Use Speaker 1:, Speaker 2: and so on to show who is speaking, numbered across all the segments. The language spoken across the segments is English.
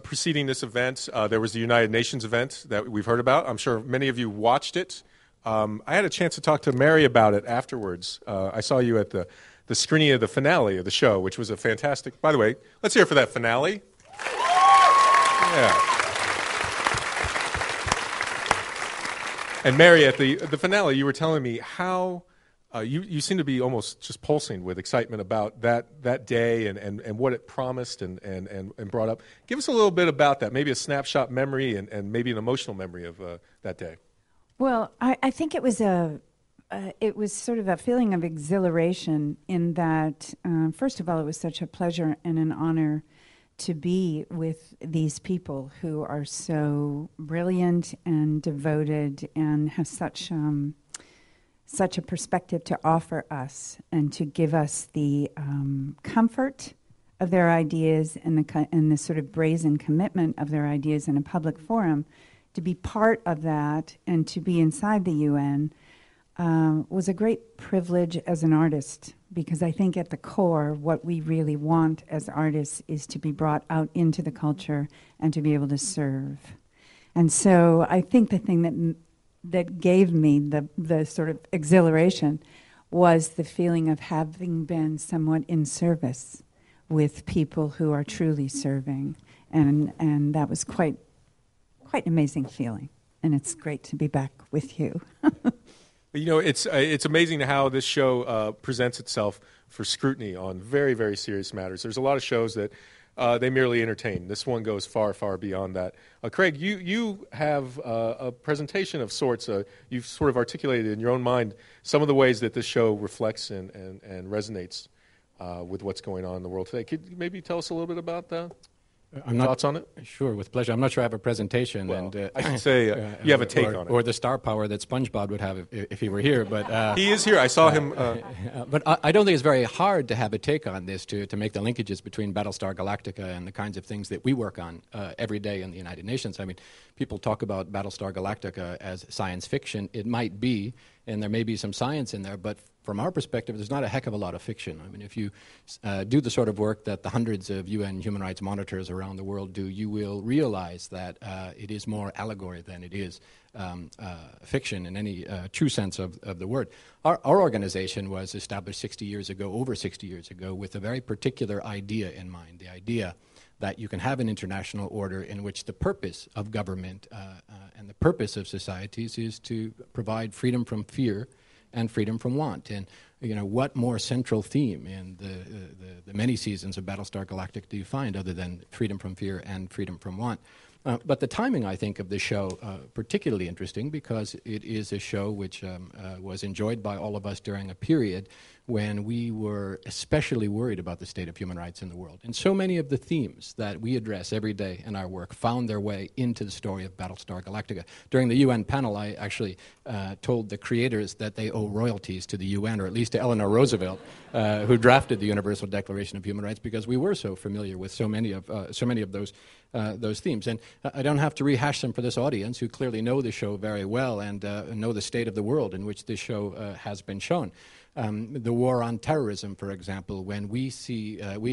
Speaker 1: Preceding this event, there was the United Nations event that we've heard about. I'm sure many of you watched it. I had a chance to talk to Mary about it afterwards. I saw you at the screening of the finale of the show, which was a fantastic... By the way, let's hear it for that finale. Yeah. And Mary, at the finale, you were telling me how you seem to be almost just pulsing with excitement about that day and what it promised and brought up. Give us a little bit about that, maybe a snapshot memory and maybe an emotional memory of that day.
Speaker 2: Well, I think it was sort of a feeling of exhilaration in that, first of all, it was such a pleasure and an honor to be with these people who are so brilliant and devoted and have such a perspective to offer us and to give us the comfort of their ideas and the sort of brazen commitment of their ideas in a public forum. To be part of that and to be inside the UN was a great privilege as an artist, because I think at the core what we really want as artists is to be brought out into the culture and to be able to serve. And so I think the thing that gave me the sort of exhilaration was the feeling of having been somewhat in service with people who are truly serving, and that was quite an amazing feeling, and it's great to be back with you.
Speaker 1: You know, it's amazing how this show presents itself for scrutiny on very, very serious matters. There's a lot of shows that they merely entertain. This one goes far, far beyond that. Craig, you have a presentation of sorts. You've sort of articulated in your own mind some of the ways that this show reflects and resonates with what's going on in the world today. Could you maybe tell us a little bit about that? Thoughts on it?
Speaker 3: Sure, with pleasure. I'm not sure I have a presentation.
Speaker 1: Well, I should say you have a take on it.
Speaker 3: Or the star power that SpongeBob would have if he were here. But
Speaker 1: he is here. I saw him.
Speaker 3: But I don't think it's very hard to have a take on this, to make the linkages between Battlestar Galactica and the kinds of things that we work on every day in the United Nations. I mean, people talk about Battlestar Galactica as science fiction. It might be, and there may be some science in there, but from our perspective, there's not a heck of a lot of fiction. I mean, if you do the sort of work that the hundreds of UN human rights monitors around the world do, you will realize that it is more allegory than it is fiction in any true sense of the word. Our organization was established over 60 years ago, with a very particular idea in mind, the idea that you can have an international order in which the purpose of government and the purpose of societies is to provide freedom from fear and freedom from want. And, you know, what more central theme in the many seasons of Battlestar Galactica do you find other than freedom from fear and freedom from want? But the timing, I think, of the show particularly interesting, because it is a show which was enjoyed by all of us during a period when we were especially worried about the state of human rights in the world. And so many of the themes that we address every day in our work found their way into the story of Battlestar Galactica. During the UN panel, I actually told the creators that they owe royalties to the UN, or at least to Eleanor Roosevelt, who drafted the Universal Declaration of Human Rights, because we were so familiar with so many of those themes. And I don't have to rehash them for this audience, who clearly know the show very well and know the state of the world in which this show has been shown. The war on terrorism, for example, when we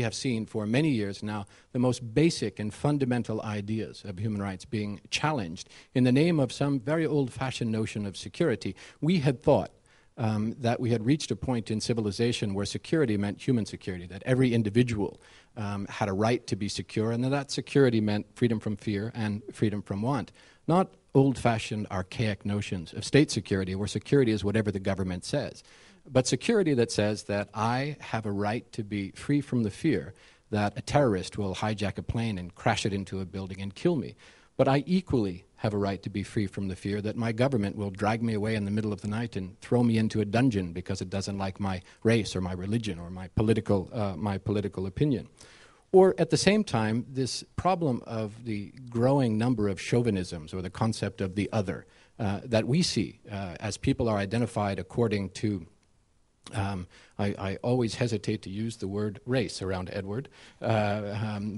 Speaker 3: have seen for many years now the most basic and fundamental ideas of human rights being challenged in the name of some very old-fashioned notion of security. We had thought that we had reached a point in civilization where security meant human security, that every individual had a right to be secure, and that security meant freedom from fear and freedom from want. Not old-fashioned, archaic notions of state security, where security is whatever the government says, but security that says that I have a right to be free from the fear that a terrorist will hijack a plane and crash it into a building and kill me. But I equally have a right to be free from the fear that my government will drag me away in the middle of the night and throw me into a dungeon because it doesn't like my race or my religion or my political opinion. Or at the same time, this problem of the growing number of chauvinisms, or the concept of the other, that we see as people are identified according to I always hesitate to use the word race around Edward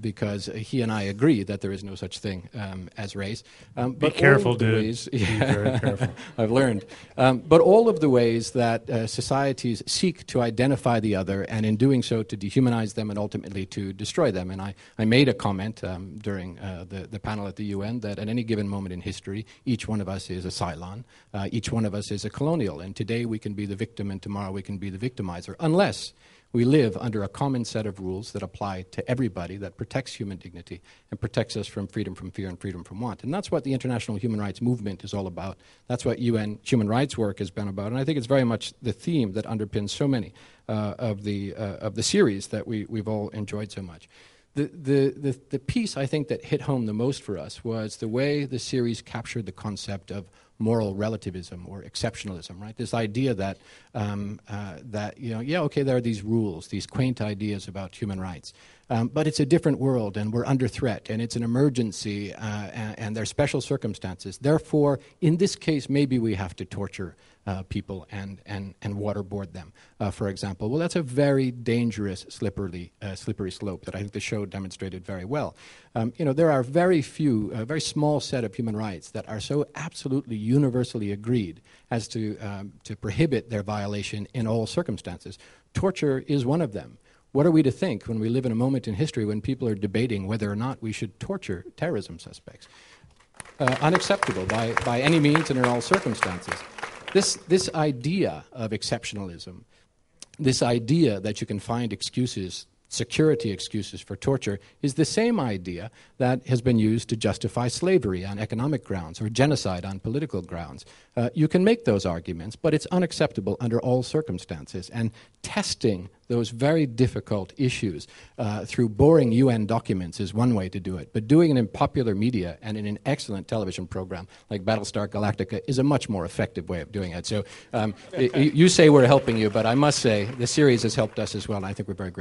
Speaker 3: because he and I agree that there is no such thing as race.
Speaker 4: Be careful, dude. Be very careful.
Speaker 3: I've learned. But all of the ways that societies seek to identify the other, and in doing so to dehumanize them and ultimately to destroy them. And I made a comment during the panel at the UN that at any given moment in history, each one of us is a Cylon, each one of us is a colonial, and today we can be the victim and tomorrow we can be the victimizer, unless we live under a common set of rules that apply to everybody, that protects human dignity and protects us from freedom from fear and freedom from want. And that's what the international human rights movement is all about. That's what UN human rights work has been about. And I think it's very much the theme that underpins so many of the series that we've all enjoyed so much. The piece, I think, that hit home the most for us was the way the series captured the concept of moral relativism or exceptionalism, right? This idea that, there are these rules, these quaint ideas about human rights, but it's a different world and we're under threat and it's an emergency and there are special circumstances. Therefore, in this case, maybe we have to torture people and waterboard them, for example. Well, that's a very dangerous, slippery slope that I think the show demonstrated very well. There are very few, a very small set of human rights that are so absolutely universally agreed as to prohibit their violation in all circumstances. Torture is one of them. What are we to think when we live in a moment in history when people are debating whether or not we should torture terrorism suspects? Unacceptable by any means and in all circumstances. This idea of exceptionalism, this idea that you can find excuses, security excuses for torture, is the same idea that has been used to justify slavery on economic grounds or genocide on political grounds. You can make those arguments, but it's unacceptable under all circumstances. And testing those very difficult issues through boring UN documents is one way to do it. But doing it in popular media and in an excellent television program like Battlestar Galactica is a much more effective way of doing it. So you say we're helping you, but I must say the series has helped us as well, and I think we're very grateful.